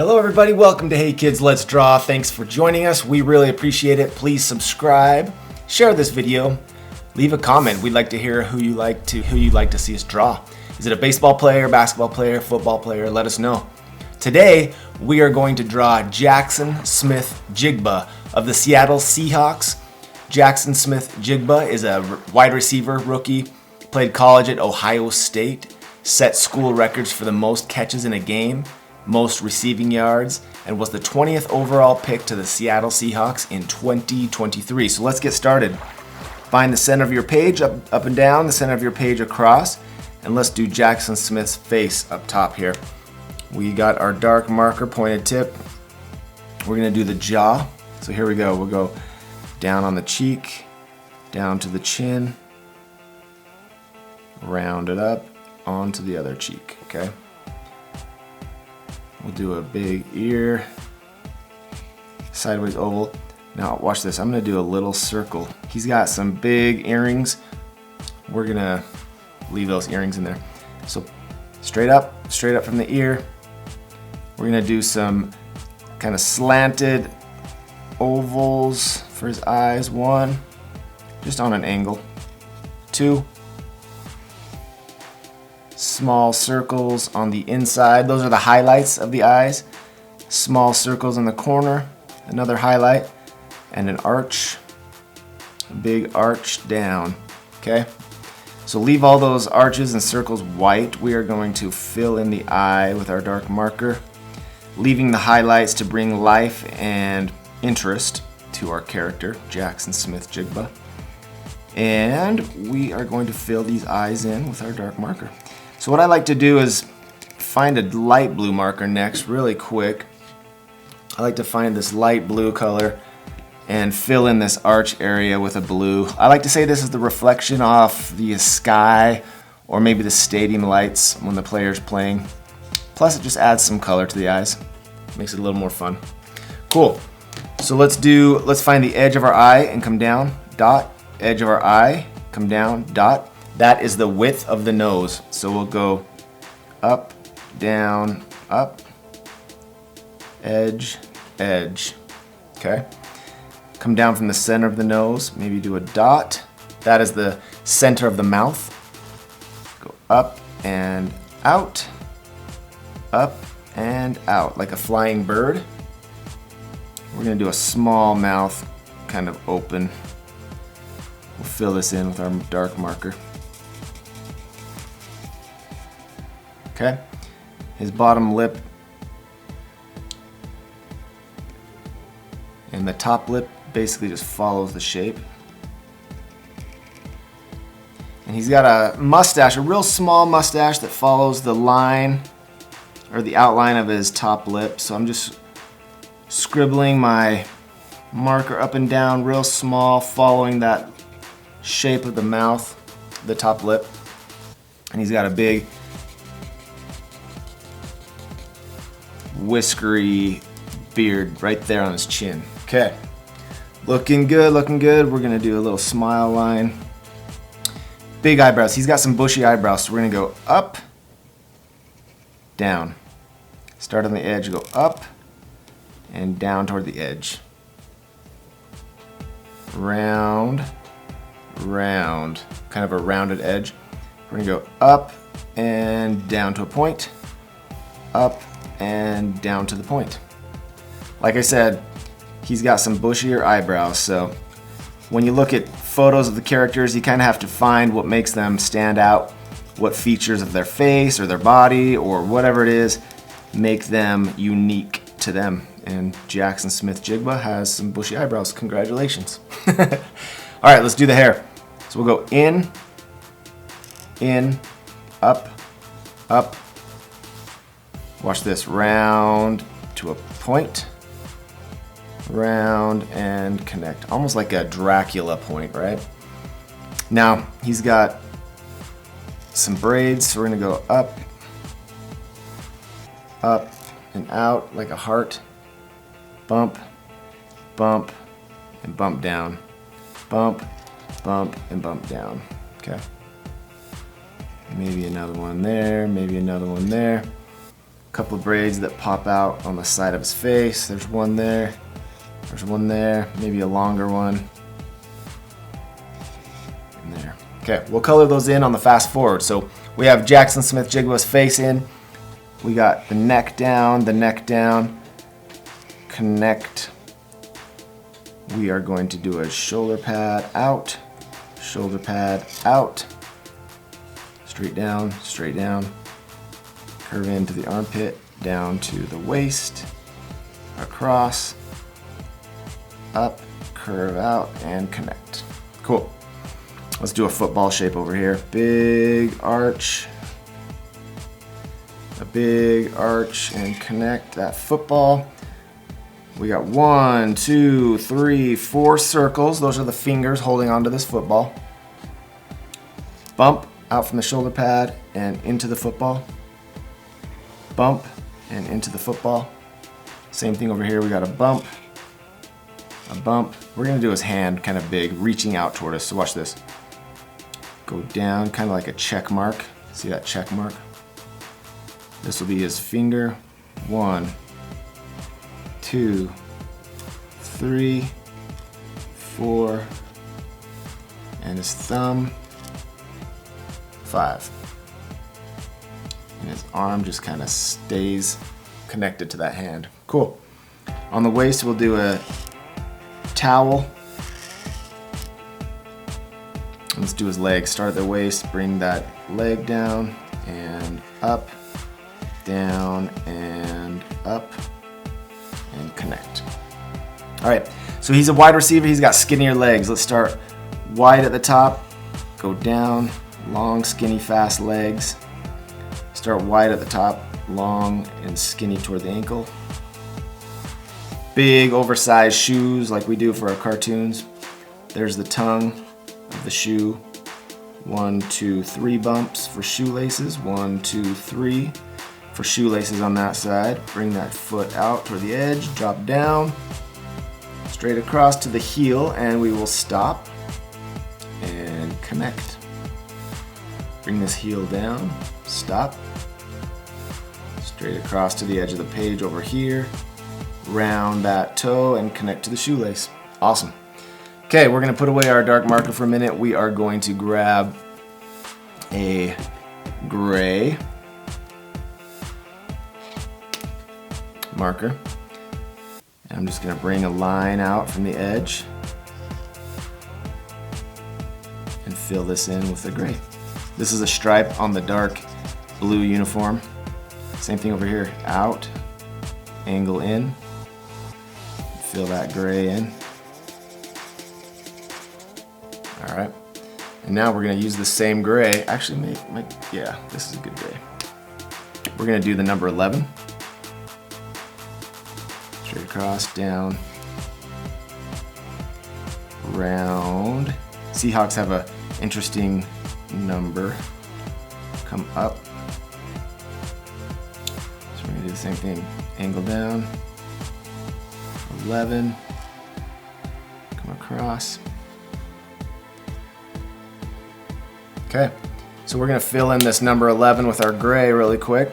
Hello everybody, welcome to Hey Kids Let's Draw. Thanks for joining us. We really appreciate it. Please subscribe, share this video, leave a comment. We'd like to hear who you'd like to see us draw. Is it a baseball player, basketball player, football player? Let us know. Today we are going to draw Jaxon Smith-Njigba of the Seattle Seahawks. Jaxon Smith-Njigba is a wide receiver rookie, played college at Ohio State, set school records for the most catches in a game, most receiving yards, and was the 20th overall pick to the Seattle Seahawks in 2023. So let's get started. Find the center of your page up and down, the center of your page across, and let's do Jaxon Smith's face up top here. We got our dark marker pointed tip. We're gonna do the jaw. So here we go. We'll go down on the cheek, down to the chin, round it up onto the other cheek, okay? We'll do a big ear, sideways oval. Now watch this, I'm gonna do a little circle. He's got some big earrings. We're gonna leave those earrings in there. So straight up from the ear. We're gonna do some kind of slanted ovals for his eyes. 1, just on an angle. 2, small circles on the inside. Those are the highlights of the eyes. Small circles in the corner, another highlight, and an arch, a big arch down, okay? So leave all those arches and circles white. We are going to fill in the eye with our dark marker, leaving the highlights to bring life and interest to our character, Jaxon Smith-Njigba. And we are going to fill these eyes in with our dark marker. So what I like to do is find a light blue marker next, really quick. I like to find this light blue color and fill in this arch area with a blue. I like to say this is the reflection off the sky or maybe the stadium lights when the player's playing. Plus it just adds some color to the eyes. Makes it a little more fun. Cool. So let's find the edge of our eye and come down, dot, edge of our eye, come down, dot. That is the width of the nose. So we'll go up, down, up, edge, edge, okay? Come down from the center of the nose, maybe do a dot. That is the center of the mouth. Go up and out, like a flying bird. We're gonna do a small mouth, kind of open. We'll fill this in with our dark marker. Okay, his bottom lip and the top lip basically just follows the shape. And he's got a mustache, a real small mustache that follows the line or the outline of his top lip. So I'm just scribbling my marker up and down real small, following that shape of the mouth, the top lip. And he's got a big whiskery beard right there on his chin. Okay, looking good, looking good. We're gonna do a little smile line. Big eyebrows. He's got some bushy eyebrows, so we're gonna go up, down. Start on the edge, go up and down toward the edge. Round, round, kind of a rounded edge. We're gonna go up and down to a point, up and down to the point. Like I said, he's got some bushier eyebrows, so when you look at photos of the characters, you kind of have to find what makes them stand out, what features of their face or their body or whatever it is make them unique to them. And Jaxon Smith-Njigba has some bushy eyebrows. Congratulations. All right, let's do the hair. So we'll go in, up, up. Watch this, round to a point, round and connect. Almost like a Dracula point, right? Now, he's got some braids, so we're gonna go up, up and out like a heart. Bump, bump, and bump down. Bump, bump, and bump down, okay? Maybe another one there, maybe another one there. A couple of braids that pop out on the side of his face. There's one there. There's one there. Maybe a longer one. And there. Okay, we'll color those in on the fast forward. So we have Jaxon Smith-Njigba's face in. We got the neck down, connect. We are going to do a shoulder pad out, straight down, curve into the armpit, down to the waist, across, up, curve out, and connect. Cool. Let's do a football shape over here. Big arch, a big arch, and connect that football. We got 1, 2, 3, 4 circles. Those are the fingers holding onto this football. Bump out from the shoulder pad and into the football. Bump and into the football. Same thing over here. We got a bump. We're gonna do his hand kind of big, reaching out toward us. So watch this. Go down, kind of like a check mark. See that check mark? This will be his finger. 1, 2, 3, 4, and his thumb. 5. And his arm just kind of stays connected to that hand. Cool. On the waist, we'll do a towel. Let's do his leg. Start at the waist, bring that leg down and up, down and up, and connect. All right, so he's a wide receiver. He's got skinnier legs. Let's start wide at the top, go down, long, skinny, fast legs. Start wide at the top, long and skinny toward the ankle. Big oversized shoes like we do for our cartoons. There's the tongue of the shoe. 1, 2, 3 bumps for shoelaces. 1, 2, 3 for shoelaces on that side. Bring that foot out toward the edge, drop down, straight across to the heel, and we will stop and connect. Bring this heel down, stop, straight across to the edge of the page over here, round that toe and connect to the shoelace. Awesome. Okay, we're gonna put away our dark marker for a minute. We are going to grab a gray marker. And I'm just gonna bring a line out from the edge and fill this in with the gray. This is a stripe on the dark blue uniform. Same thing over here, out, angle in, fill that gray in. All right, and now we're gonna use the same gray. Actually, yeah, this is a good gray. We're gonna do the number 11. Straight across, down, round. Seahawks have an interesting number. Come up. So we're gonna do the same thing. Angle down, 11, come across. Okay, so we're gonna fill in this number 11 with our gray really quick.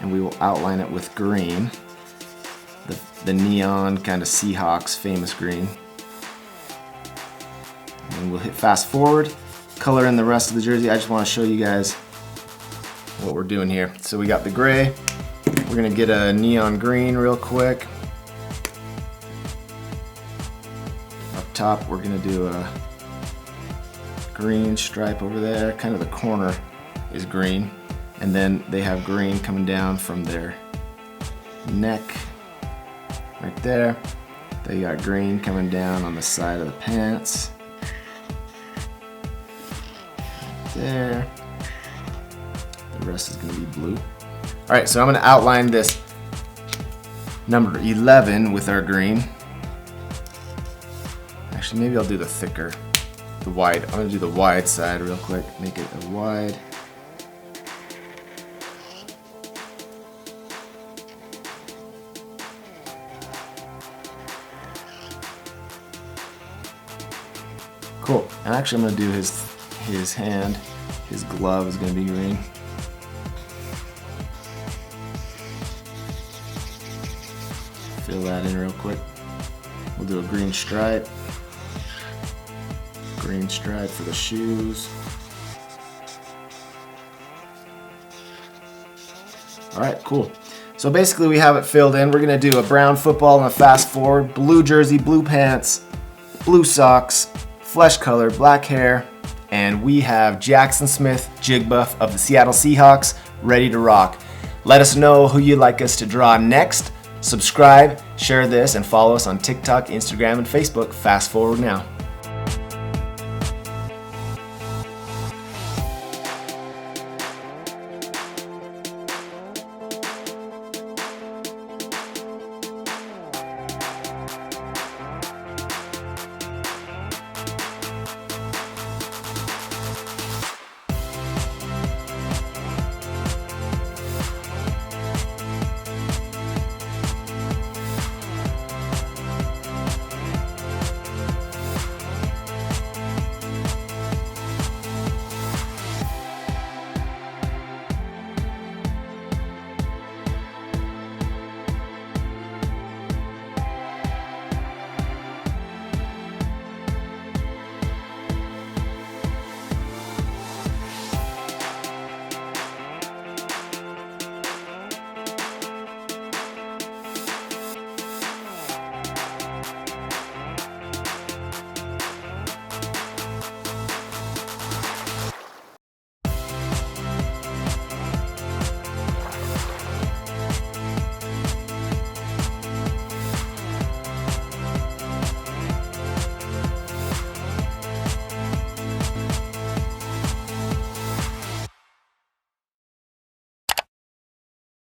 And we will outline it with green, the neon kind of Seahawks famous green. And we'll hit fast forward, color in the rest of the jersey. I just wanna show you guys what we're doing here. So we got the gray, we're gonna get a neon green real quick. Top, we're gonna do a green stripe over there, kind of the corner is green, and then they have green coming down from their neck right there. They got green coming down on the side of the pants right there. The rest is gonna be blue. All right, so I'm gonna outline this number 11 with our green. Actually, maybe I'll do the thicker, the wide. I'm gonna do the wide side real quick, make it a wide. Cool, and actually I'm gonna do his his hand. His glove is going to be green. Fill that in real quick. We'll do a green stripe. Green stripe for the shoes. All right, cool. So basically we have it filled in. We're gonna do a brown football and a fast forward, blue jersey, blue pants, blue socks, flesh color, black hair, and we have Jaxon Smith-Njigba of the Seattle Seahawks ready to rock. Let us know who you'd like us to draw next. Subscribe, share this, and follow us on TikTok, Instagram, and Facebook. Fast forward now.